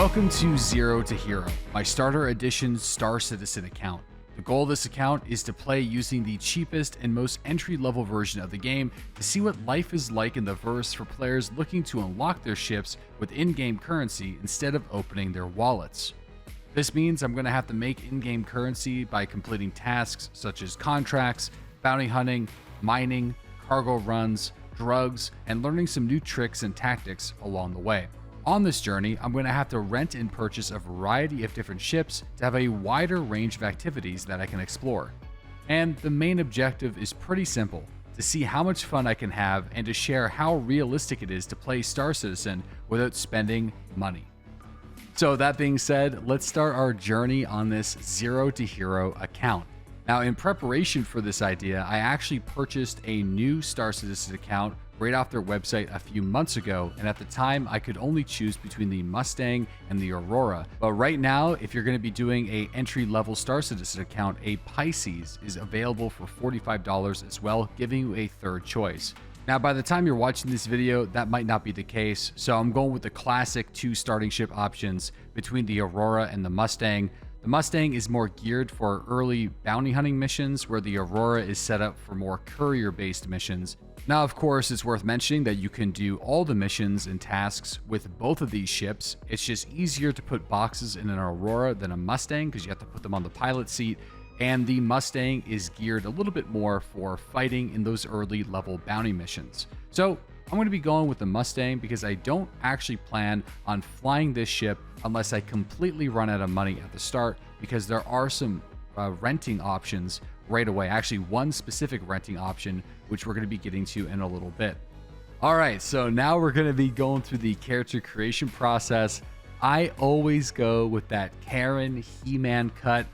Welcome to Zero to Hero, my starter edition Star Citizen account. The goal of this account is to play using the cheapest and most entry-level version of the game to see what life is like in the verse for players looking to unlock their ships with in-game currency instead of opening their wallets. This means I'm going to have to make in-game currency by completing tasks such as contracts, bounty hunting, mining, cargo runs, drugs, and learning some new tricks and tactics along the way. On this journey, I'm going to have to rent and purchase a variety of different ships to have a wider range of activities that I can explore. And the main objective is pretty simple, to see how much fun I can have and to share how realistic it is to play Star Citizen without spending money. So that being said, let's start our journey on this Zero to Hero account. Now, in preparation for this idea, I actually purchased a new Star Citizen account right off their website a few months ago, and at the time I could only choose between the Mustang and the Aurora. But right now, if you're going to be doing a entry-level Star Citizen account, a Pisces is available for $45 as well, giving you a third choice. Now, by the time you're watching this video, that might not be the case, so I'm going with the classic two starting ship options between the Aurora and the Mustang. The Mustang is more geared for early bounty hunting missions, where the Aurora is set up for more courier-based missions. Now, of course, it's worth mentioning that you can do all the missions and tasks with both of these ships. It's just easier to put boxes in an Aurora than a Mustang because you have to put them on the pilot seat, and the Mustang is geared a little bit more for fighting in those early level bounty missions. So I'm going to be going with the Mustang because I don't actually plan on flying this ship unless I completely run out of money at the start, because there are some renting options right away. Actually, one specific renting option, which we're going to be getting to in a little bit. All right, so now we're going to be going through the character creation process. I always go with that Karen He-Man cut,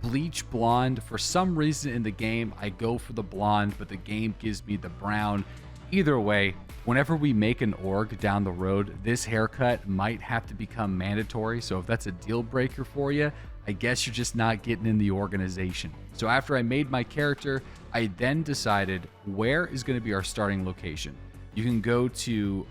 bleach blonde. For some reason in the game, I go for the blonde, but the game gives me the brown. Either way, whenever we make an org down the road, this haircut might have to become mandatory. So if that's a deal breaker for you, I guess you're just not getting in the organization. So after I made my character, I then decided where is going to be our starting location. You can go to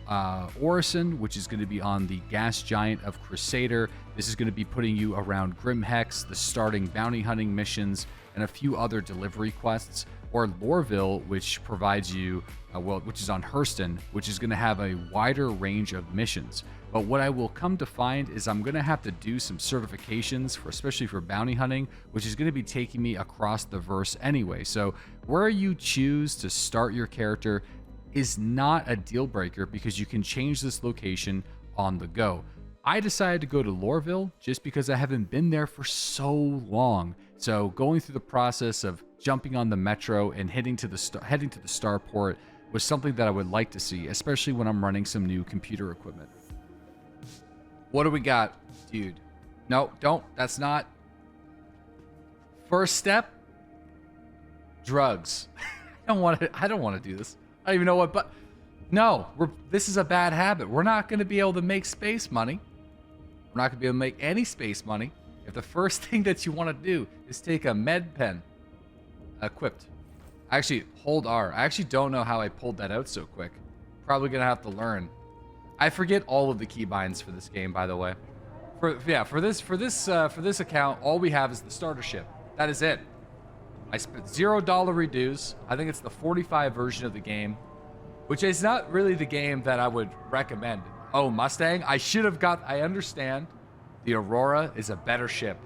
Orison, which is going to be on the gas giant of Crusader. This is going to be putting you around Grimhex, the starting bounty hunting missions, and a few other delivery quests. Or Lorville, which provides you, which is on Hurston, which is going to have a wider range of missions. But what I will come to find is I'm going to have to do some certifications, especially for bounty hunting, which is going to be taking me across the verse anyway. So where you choose to start your character is not a deal breaker because you can change this location on the go. I decided to go to Lorville just because I haven't been there for so long. So going through the process of jumping on the metro and heading to the starport was something that I would like to see, especially when I'm running some new computer equipment. What do we got, dude? No, don't. That's not. First step, drugs. I don't want to do this. I don't even know what, but no, this is a bad habit. We're not going to be able to make space money. We're not going to be able to make any space money if the first thing that you want to do is take a med pen. Equipped. Actually, hold R. I actually don't know how I pulled that out so quick. Probably going to have to learn. I forget all of the keybinds for this game, by the way. For this account, all we have is the starter ship. That is it. I spent $0 reduce. I think it's the 45 version of the game, which is not really the game that I would recommend. Oh, Mustang. I understand the Aurora is a better ship,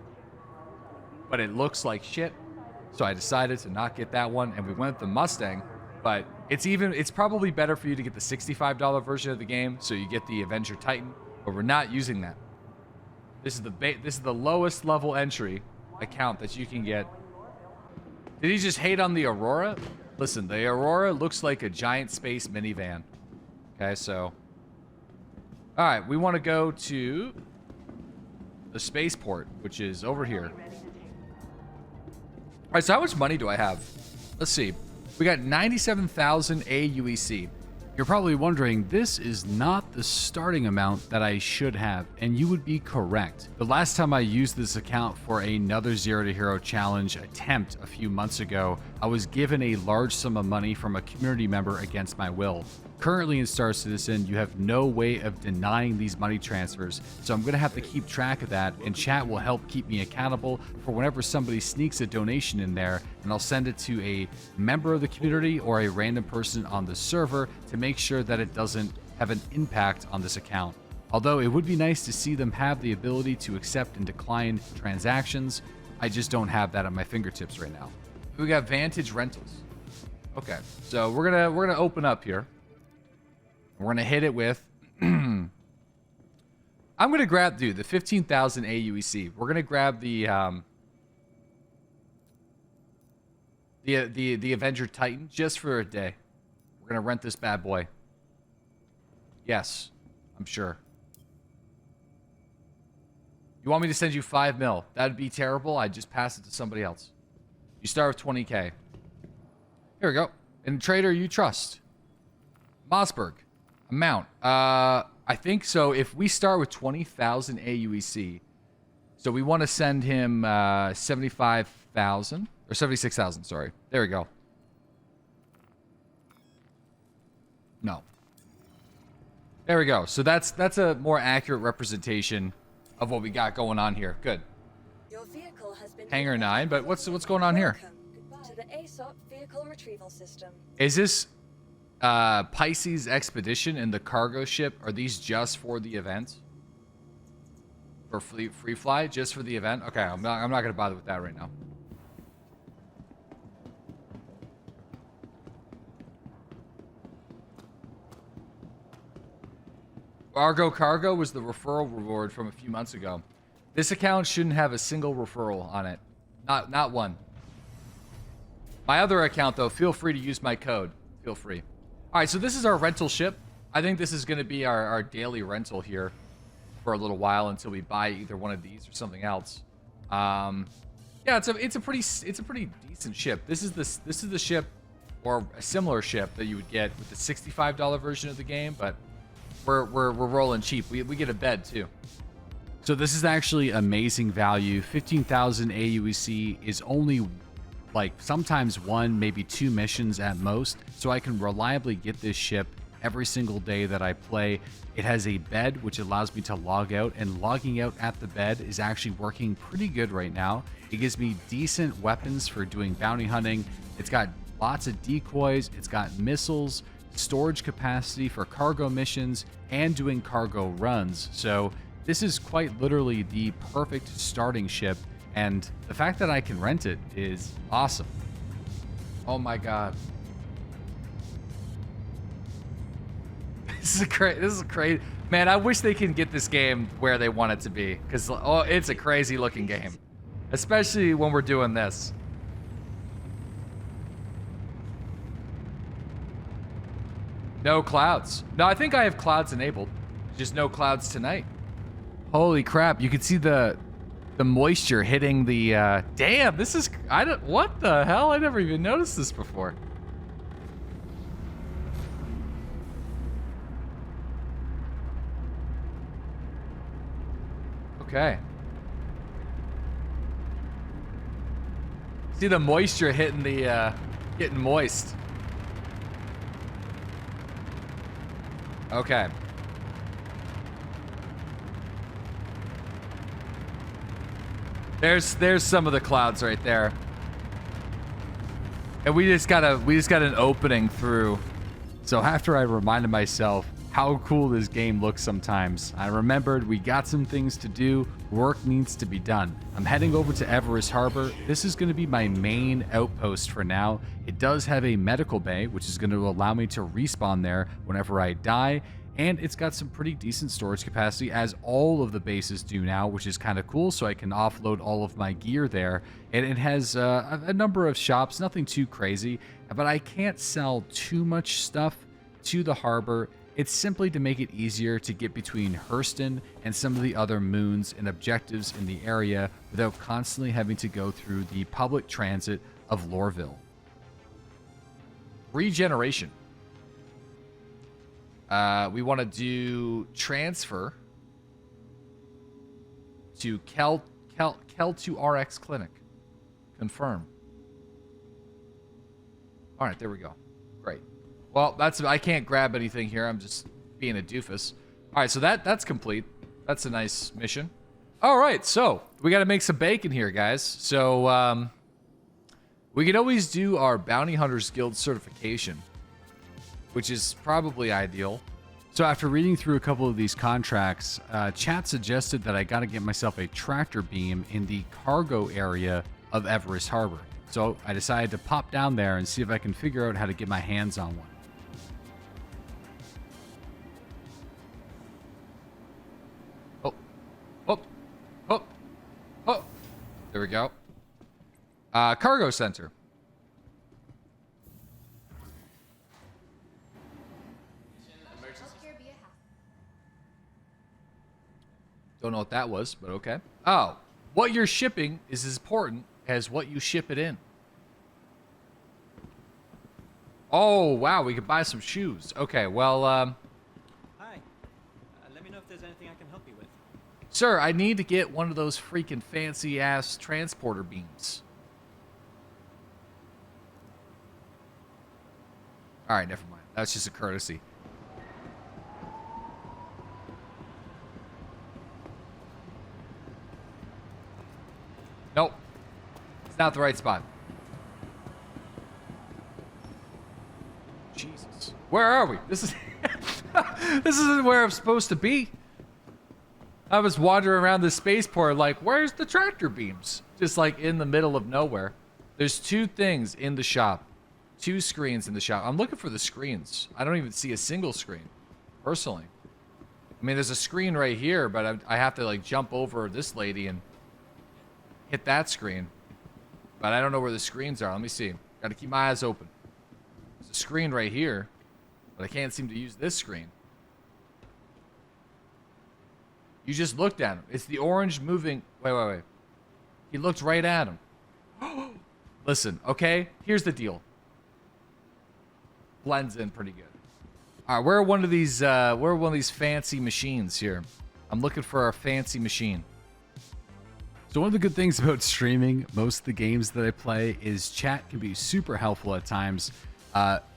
but it looks like shit. So I decided to not get that one, and we went with the Mustang. But it's probably better for you to get the $65 version of the game, so you get the Avenger Titan. But we're not using that. This is the lowest level entry account that you can get. Did he just hate on the Aurora? Listen, the Aurora looks like a giant space minivan. Okay, so all right, we want to go to the spaceport, which is over here. All right, so how much money do I have? Let's see. We got 97,000 AUEC. You're probably wondering, this is not the starting amount that I should have, and you would be correct. The last time I used this account for another Zero to Hero challenge attempt a few months ago, I was given a large sum of money from a community member against my will. Currently in Star Citizen, you have no way of denying these money transfers, so I'm going to have to keep track of that, and chat will help keep me accountable for whenever somebody sneaks a donation in there, and I'll send it to a member of the community or a random person on the server to make sure that it doesn't have an impact on this account. Although it would be nice to see them have the ability to accept and decline transactions, I just don't have that at my fingertips right now. We got Vantage Rentals. Okay, so we're gonna open up here. We're gonna hit it with. I'm gonna grab, dude, the 15,000 AUEC. We're gonna grab the Avenger Titan just for a day. We're gonna rent this bad boy. Yes, I'm sure. You want me to send you 5 mil? That'd be terrible. I'd just pass it to somebody else. You start with 20K. Here we go. And trader you trust. Mossberg. Amount. I think so. If we start with 20,000 AUEC, so we want to send him 75,000 or 76,000. Sorry. There we go. No. There we go. So that's a more accurate representation of what we got going on here. Good. Your vehicle has been Hangar 9, but what's going on here? To the ASUS vehicle retrieval system. Is this Pisces Expedition and the cargo ship? Are these just for the event? For free fly, just for the event? Okay, I'm not gonna bother with that right now. Argo Cargo was the referral reward from a few months ago. This account shouldn't have a single referral on it. Not one. My other account, though, feel free to use my code. Feel free. All right, so this is our rental ship. I think this is going to be our daily rental here for a little while until we buy either one of these or something else. Yeah, it's a pretty decent ship. This is the ship or a similar ship that you would get with the $65 version of the game, but we're rolling cheap. We get a bed too. So this is actually amazing value. 15,000 AUEC is only like sometimes 1, maybe 2 missions at most. So I can reliably get this ship every single day that I play. It has a bed, which allows me to log out, and logging out at the bed is actually working pretty good right now. It gives me decent weapons for doing bounty hunting. It's got lots of decoys. It's got missiles, storage capacity for cargo missions, and doing cargo runs. So this is quite literally the perfect starting ship, and the fact that I can rent it is awesome. Oh my god. This is crazy. Man, I wish they can get this game where they want it to be, because it's a crazy looking game, especially when we're doing this. No clouds. No, I think I have clouds enabled. Just no clouds tonight. Holy crap, you can see the moisture hitting the damn, this is what the hell? I never even noticed this before. Okay. See the moisture hitting the getting moist. Okay. There's some of the clouds right there. And we just got an opening through. So after I reminded myself how cool this game looks sometimes, I remembered we got some things to do. Work needs to be done. I'm heading over to Everest Harbor. This is going to be my main outpost for now. It does have a medical bay, which is going to allow me to respawn there whenever I die. And it's got some pretty decent storage capacity, as all of the bases do now, which is kind of cool, so I can offload all of my gear there. And it has a number of shops, nothing too crazy, but I can't sell too much stuff to the harbor. It's simply to make it easier to get between Hurston and some of the other moons and objectives in the area without constantly having to go through the public transit of Lorville. Regeneration. We want to do transfer to Kel2RX Clinic. Confirm. All right, there we go. Great. Well, I can't grab anything here. I'm just being a doofus. All right, so that's complete. That's a nice mission. All right, so we got to make some bacon here, guys. So we could always do our Bounty Hunters Guild certification, which is probably ideal. So after reading through a couple of these contracts, chat suggested that I got to get myself a tractor beam in the cargo area of Everest Harbor. So I decided to pop down there and see if I can figure out how to get my hands on one. Oh, there we go. Cargo center. Don't know what that was, but okay. Oh, what you're shipping is as important as what you ship it in. Oh, wow, we could buy some shoes. Okay, well, Hi. Let me know if there's anything I can help you with. Sir, I need to get one of those freaking fancy-ass transporter beams. All right, never mind. That's just a courtesy. Nope. It's not the right spot. Jesus. Where are we? This is... this isn't where I'm supposed to be. I was wandering around the spaceport like, where's the tractor beams? Just like in the middle of nowhere. There's two things in the shop. Two screens in the shop. I'm looking for the screens. I don't even see a single screen, personally. I mean, there's a screen right here, but I have to like jump over this lady and hit that screen. But I don't know where the screens are. Let me see. Got to keep my eyes open. There's a screen right here, but I can't seem to use this screen. You just looked at him. It's the orange moving. Wait. He looked right at him. Listen, okay? Here's the deal. Blends in pretty good. All right, we're one of these fancy machines here. I'm looking for a fancy machine. So one of the good things about streaming most of the games that I play is chat can be super helpful at times.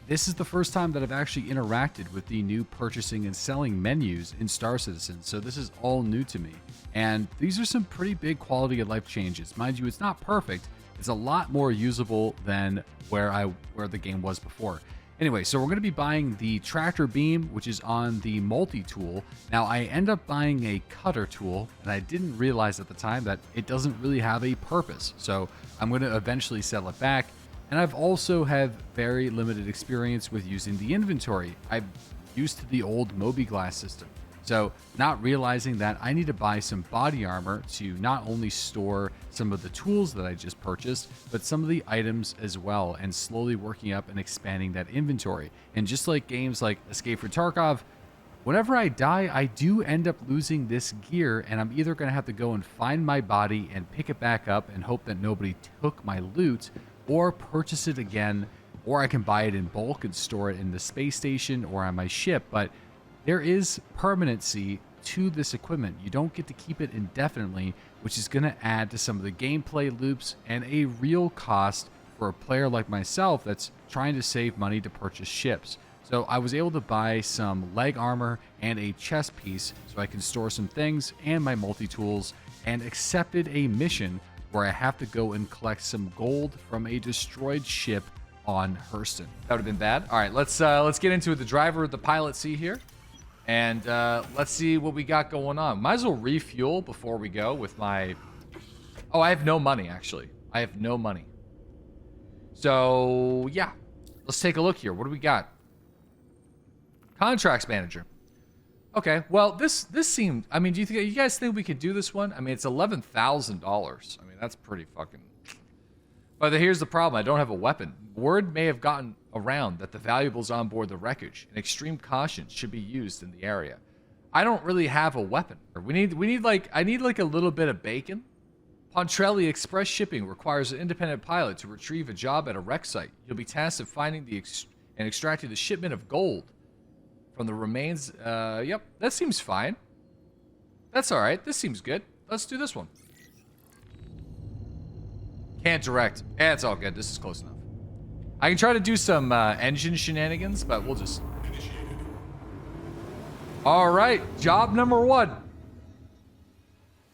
This is the first time that I've actually interacted with the new purchasing and selling menus in Star Citizen, so this is all new to me. And these are some pretty big quality of life changes. Mind you, it's not perfect. It's a lot more usable than where the game was before. Anyway, so we're going to be buying the tractor beam, which is on the multi-tool. Now, I end up buying a cutter tool, and I didn't realize at the time that it doesn't really have a purpose. So I'm going to eventually sell it back. And I've also have very limited experience with using the inventory. I'm used to the old Mobi-Glass system. So not realizing that I need to buy some body armor to not only store some of the tools that I just purchased, but some of the items as well, and slowly working up and expanding that inventory. And just like games like Escape from Tarkov, whenever I die, I do end up losing this gear, and I'm either going to have to go and find my body and pick it back up and hope that nobody took my loot, or purchase it again, or I can buy it in bulk and store it in the space station or on my ship. But there is permanency to this equipment. You don't get to keep it indefinitely, which is going to add to some of the gameplay loops and a real cost for a player like myself that's trying to save money to purchase ships. So I was able to buy some leg armor and a chest piece so I can store some things and my multi-tools, and accepted a mission where I have to go and collect some gold from a destroyed ship on Hurston. That would have been bad. All right, let's get into it. The driver, the pilot seat here, and let's see what we got going on. Might as well refuel before we go with my... Oh, I have no money, actually. I have no money. So, yeah. Let's take a look here. What do we got? Contracts manager. Okay, well, this seemed... I mean, you guys think we could do this one? I mean, it's $11,000. I mean, that's pretty fucking... But here's the problem. I don't have a weapon. Word may have gotten around that the valuables on board the wreckage and extreme caution should be used in the area. I don't really have a weapon. I need like a little bit of bacon. Pontrelli Express Shipping requires an independent pilot to retrieve a job at a wreck site. You'll be tasked with finding and extracting the shipment of gold from the remains. Yep, that seems fine. That's all right. This seems good. Let's do this one. Can't direct. Yeah, it's all good. This is close enough. I can try to do some engine shenanigans, but we'll just... All right, job number 1.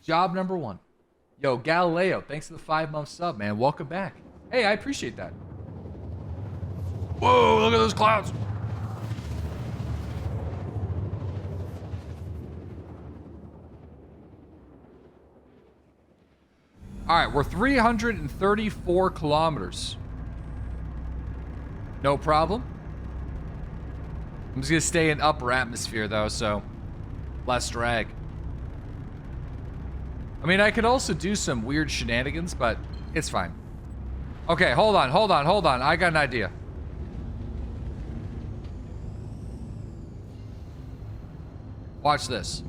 Job number 1. Yo, Galileo, thanks for the 5-month sub, man. Welcome back. Hey, I appreciate that. Whoa, look at those clouds. All right, we're 334 kilometers. No problem. I'm just gonna stay in upper atmosphere though, so less drag. I mean, I could also do some weird shenanigans, but it's fine. Okay, hold on. I got an idea. Watch this.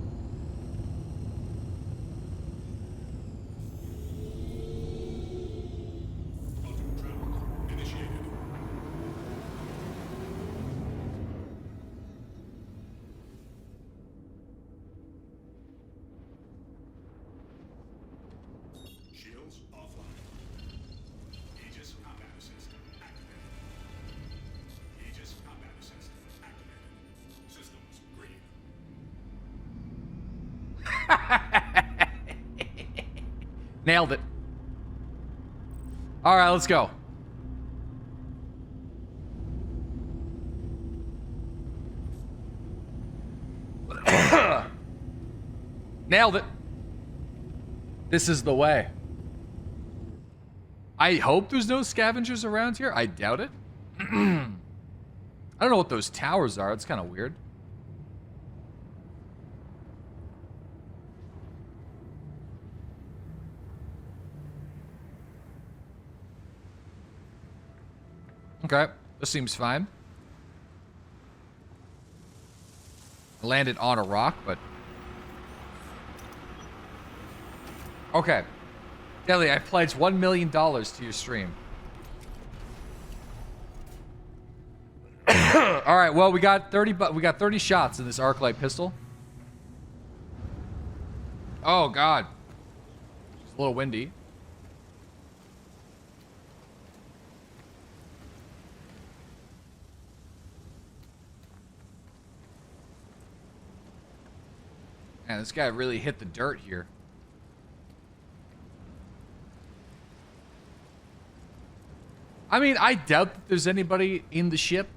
Nailed it. All right, let's go. Nailed it. This is the way. I hope there's no scavengers around here. I doubt it. I don't know what those towers are. It's kind of weird. Okay, this seems fine. I landed on a rock, but... Okay. Deadly, I pledged $1 million to your stream. Alright, well, we got 30 shots in this arc light pistol. Oh, God. It's a little windy. Man, this guy really hit the dirt here. I mean, I doubt that there's anybody in the ship.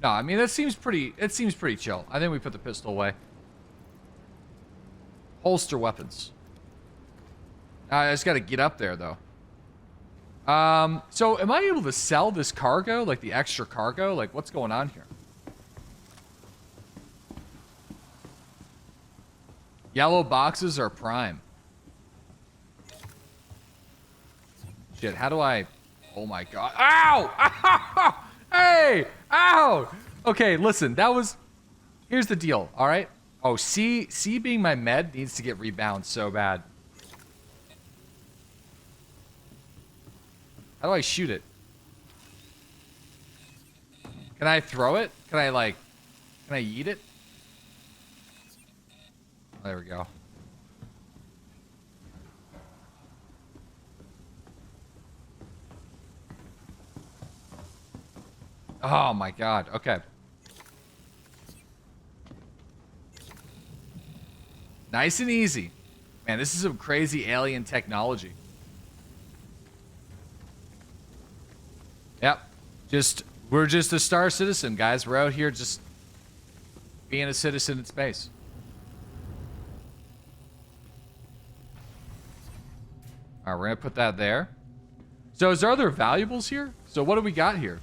No, I mean, it seems pretty chill. I think we put the pistol away. Holster weapons. I just got to get up there, though. So am I able to sell this cargo? Like the extra cargo? Like, what's going on here? Yellow boxes are prime. Shit, how do I... Oh my God. Ow! Ow! Hey! Ow! Okay, listen, that was... Here's the deal, alright? Oh, C being my med needs to get rebound so bad. How do I shoot it? Can I throw it? Can I yeet it? Oh, there we go. Oh my God, okay. Nice and easy. Man, this is some crazy alien technology. Yep. We're just a star citizen, guys. We're out here just being a citizen in space. All right, we're gonna put that there. So is there other valuables here? So what do we got here?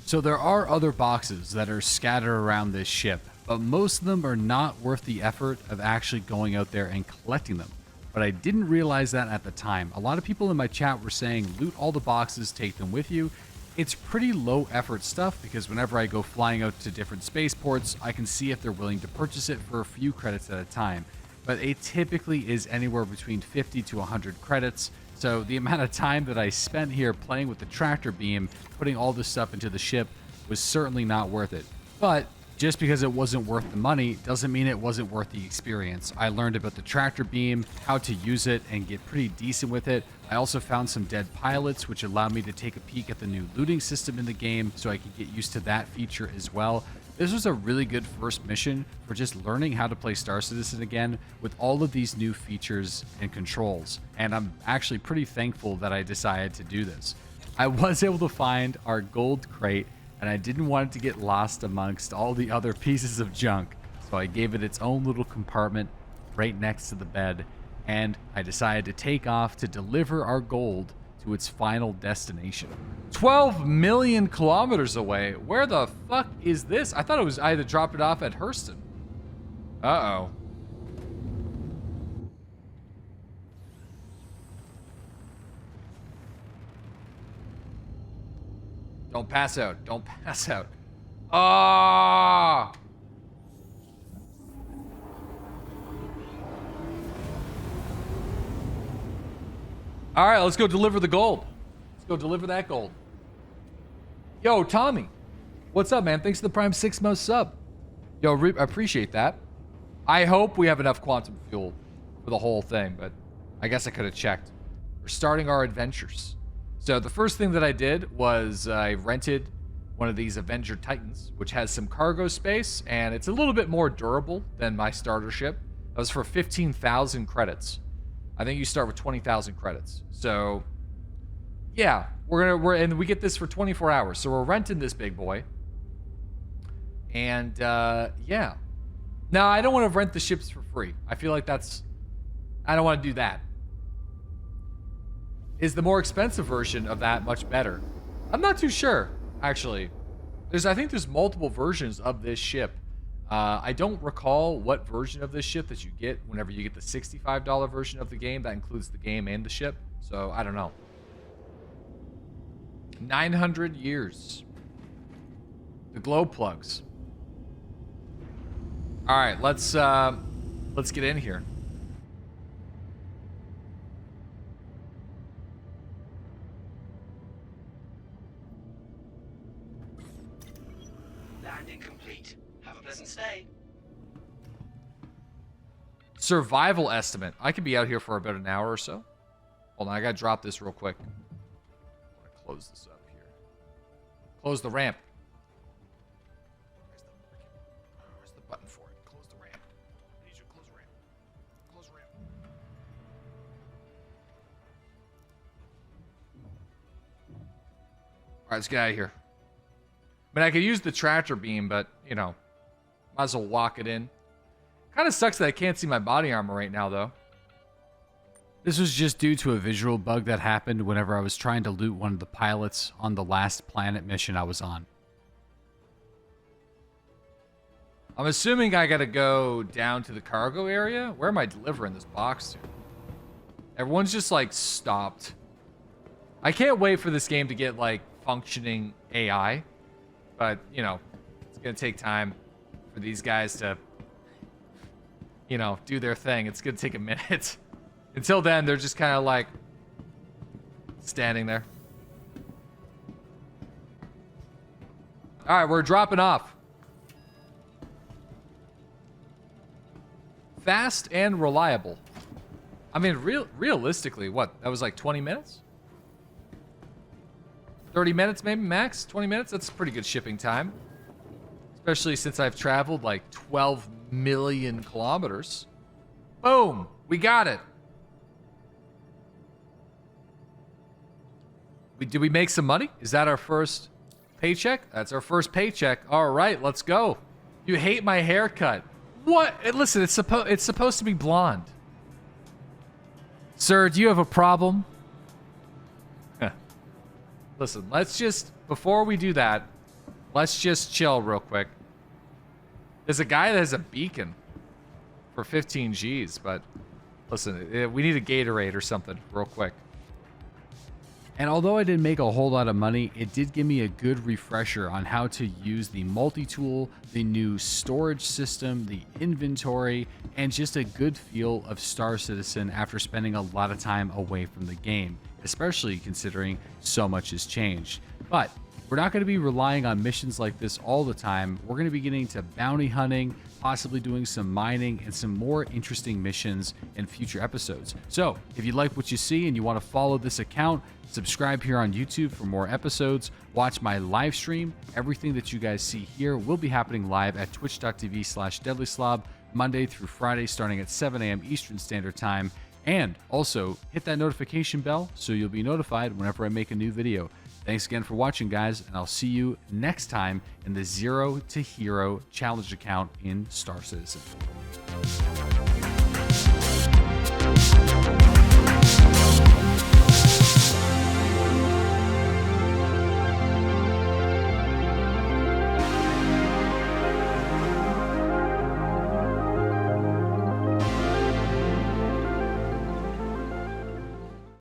So there are other boxes that are scattered around this ship, but most of them are not worth the effort of actually going out there and collecting them. But I didn't realize that at the time. A lot of people in my chat were saying, loot all the boxes, take them with you. It's pretty low effort stuff because whenever I go flying out to different spaceports, I can see if they're willing to purchase it for a few credits at a time. But it typically is anywhere between 50 to 100 credits. So the amount of time that I spent here playing with the tractor beam, putting all this stuff into the ship, was certainly not worth it. But Just because it wasn't worth the money doesn't mean it wasn't worth the experience. I learned about the tractor beam, how to use it, and get pretty decent with it. I also found some dead pilots, which allowed me to take a peek at the new looting system in the game so I could get used to that feature as well. This was a really good first mission for just learning how to play Star Citizen again with all of these new features and controls. And I'm actually pretty thankful that I decided to do this. I was able to find our gold crate, and I didn't want it to get lost amongst all the other pieces of junk. So I gave it its own little compartment right next to the bed, and I decided to take off to deliver our gold to its final destination. 12 million kilometers away. Where the fuck is this? I thought I had to drop it off at Hurston. Uh-oh. Don't pass out. Don't pass out. Ah! All right, let's go deliver the gold. Let's go deliver that gold. Yo, Tommy. What's up, man? Thanks for the Prime 6 month sub. Yo, I appreciate that. I hope we have enough quantum fuel for the whole thing, but I guess I could have checked. We're starting our adventures. So the first thing that I did was I rented one of these Avenger Titans, which has some cargo space, and it's a little bit more durable than my starter ship. That was for 15,000 credits. I think you start with 20,000 credits. So, yeah, and we get this for 24 hours. So we're renting this big boy. And, yeah. Now, I don't want to rent the ships for free. I feel like I don't want to do that. Is the more expensive version of that much better? I'm not too sure, actually. I think there's multiple versions of this ship. I don't recall what version of this ship that you get whenever you get the $65 version of the game. That includes the game and the ship. So, I don't know. 900 years. The glow plugs. All right, let's get in here. Landing complete. Have a pleasant stay. Survival estimate. I could be out here for about an hour or so. Hold on, I gotta drop this real quick. I'm gonna close this up here. Close the ramp. Where's the button for it? Close the ramp. I need you to close the ramp. Close the ramp. All right, let's get out of here. I mean, I could use the tractor beam, but, you know, might as well walk it in. Kind of sucks that I can't see my body armor right now, though. This was just due to a visual bug that happened whenever I was trying to loot one of the pilots on the last planet mission I was on. I'm assuming I gotta go down to the cargo area. Where am I delivering this box to? Everyone's just, like, stopped. I can't wait for this game to get, like, functioning AI. But, you know, it's going to take time for these guys to, you know, do their thing. It's going to take a minute. Until then, they're just kind of like standing there. All right, we're dropping off. Fast and reliable. I mean, realistically, what? That was like 20 minutes? 30 minutes maybe max? 20 minutes? That's pretty good shipping time. Especially since I've traveled like 12 million kilometers. Boom! We got it. Did we make some money? Is that our first paycheck? That's our first paycheck. All right, let's go. You hate my haircut. What? Listen, it's supposed to be blonde. Sir, do you have a problem? Listen, let's just, before we do that, let's just chill real quick. There's a guy that has a beacon for 15 Gs, but listen, we need a Gatorade or something real quick. And although I didn't make a whole lot of money, it did give me a good refresher on how to use the multi-tool, the new storage system, the inventory, and just a good feel of Star Citizen after spending a lot of time away from the game, especially considering so much has changed. But We're not going to be relying on missions like this all the time. We're going to be getting to bounty hunting, possibly doing some mining and some more interesting missions in future episodes. So if you like what you see and you want to follow this account, subscribe here on YouTube for more episodes. Watch my live stream. Everything that you guys see here will be happening live at twitch.tv/DeadlySlob Monday through Friday starting at 7 a.m. Eastern Standard Time. And also hit that notification bell so you'll be notified whenever I make a new video. Thanks again for watching, guys, and I'll see you next time in the Zero to Hero Challenge account in Star Citizen.